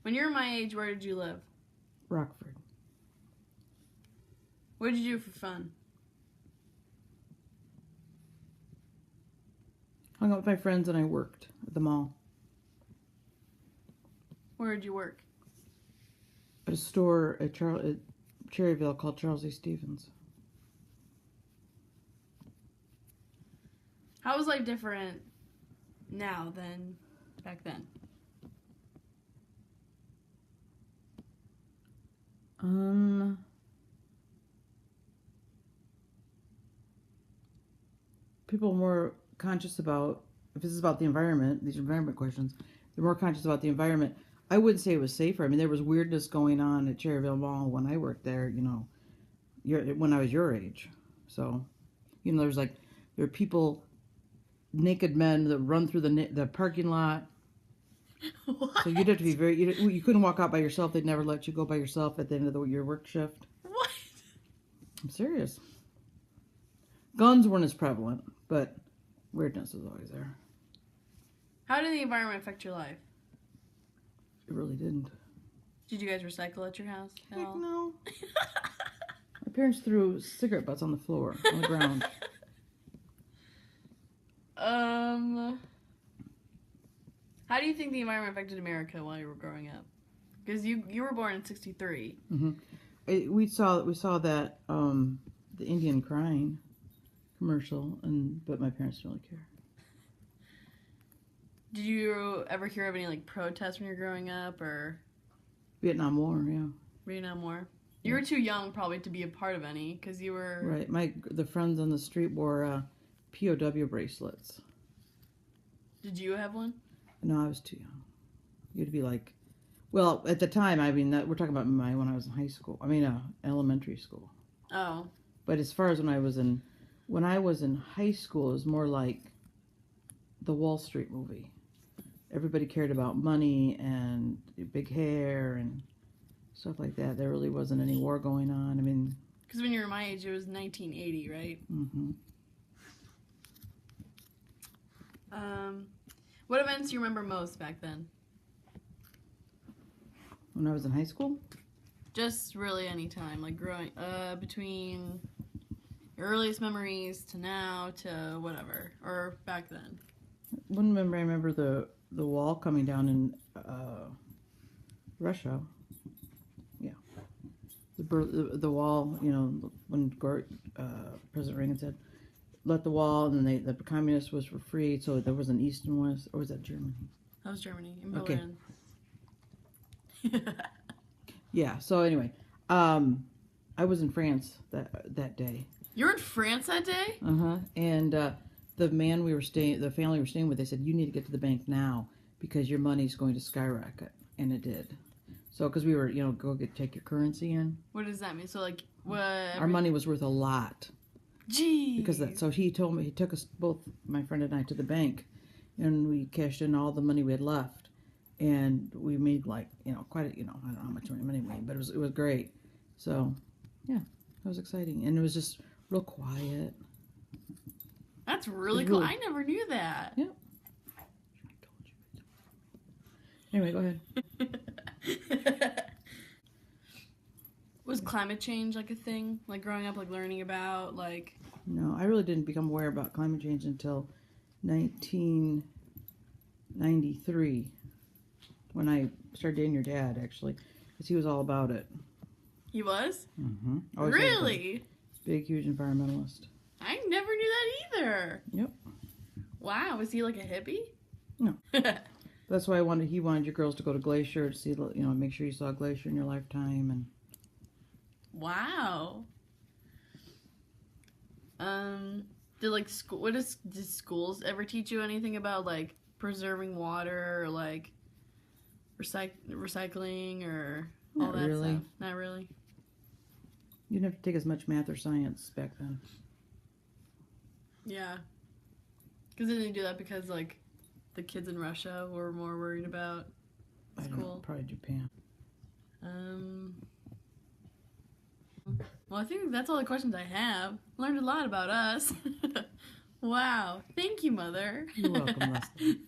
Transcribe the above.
When you were my age, where did you live? Rockford. What did you do for fun? Hung out with my friends and I worked at the mall. Where did you work? At a store at Cherryville called Charles E. Stevens. How is life different now than back then? People are more conscious about, if this is about the environment, these environment questions, they're more conscious about the environment. I wouldn't say it was safer. I mean, there was weirdness going on at Cherryville Mall when I worked there, when I was your age. So, there were people, naked men that run through the parking lot. What? So you'd have to be you couldn't walk out by yourself. They'd never let you go by yourself at the end of your work shift. What? I'm serious. Guns weren't as prevalent, but weirdness was always there. How did the environment affect your life? It really didn't. Did you guys recycle at your house at all? No. My parents threw cigarette butts on the floor, on the ground. How do you think the environment affected America while you were growing up? Because you were born in '63. Mm-hmm. We saw that the Indian crying commercial, but my parents didn't really care. Did you ever hear of any protests when you were growing up, or Vietnam War? Yeah. Vietnam War. You were too young probably to be a part of any, because you were right. The friends on the street wore POW bracelets. Did you have one? No, I was too young. You'd be at the time. I mean, we're talking about when I was in high school. I mean, elementary school. Oh. But as far as when I was in high school, it was more like the Wall Street movie. Everybody cared about money and big hair and stuff like that. There really wasn't any war going on. I mean, because when you were my age, it was 1980, right? Mm-hmm. What events do you remember most back then? When I was in high school? Just really any time, growing between your earliest memories to now to whatever, or back then. I remember the wall coming down in Russia. Yeah, the wall. When President Reagan said, "Let the wall," and then the communist was for free, so there was an East and West, or was that Germany? That was Germany in Berlin. Okay. Yeah. So anyway, I was in France that day. You were in France that day? And the family we were staying with, they said, "You need to get to the bank now because your money's going to skyrocket," and it did. So because we were, take your currency in. What does that mean? So what? Our money was worth a lot. Gee. So he told me, he took us both, my friend and I, to the bank, and we cashed in all the money we had left, and we made quite a, I don't know how much money we made, but it was great. So yeah, it was exciting, and it was just real quiet. That's really cool. I never knew that. Yeah. Anyway, go ahead. Was climate change a thing? Growing up, learning about, No, I really didn't become aware about climate change until 1993, when I started dating your dad, actually, because he was all about it. He was? Mm-hmm. Really? Big, huge environmentalist. I never knew that either. Yep. Wow, was he a hippie? No. That's why he wanted you girls to go to Glacier to see, make sure you saw Glacier in your lifetime. And wow. Did schools ever teach you anything about preserving water or recycling or all that stuff? Not really. You didn't have to take as much math or science back then. Yeah. Because didn't they do that because the kids in Russia were more worried about school? Probably Japan. Well, I think that's all the questions I have. Learned a lot about us. Wow. Thank you, Mother. You're welcome, Leslie.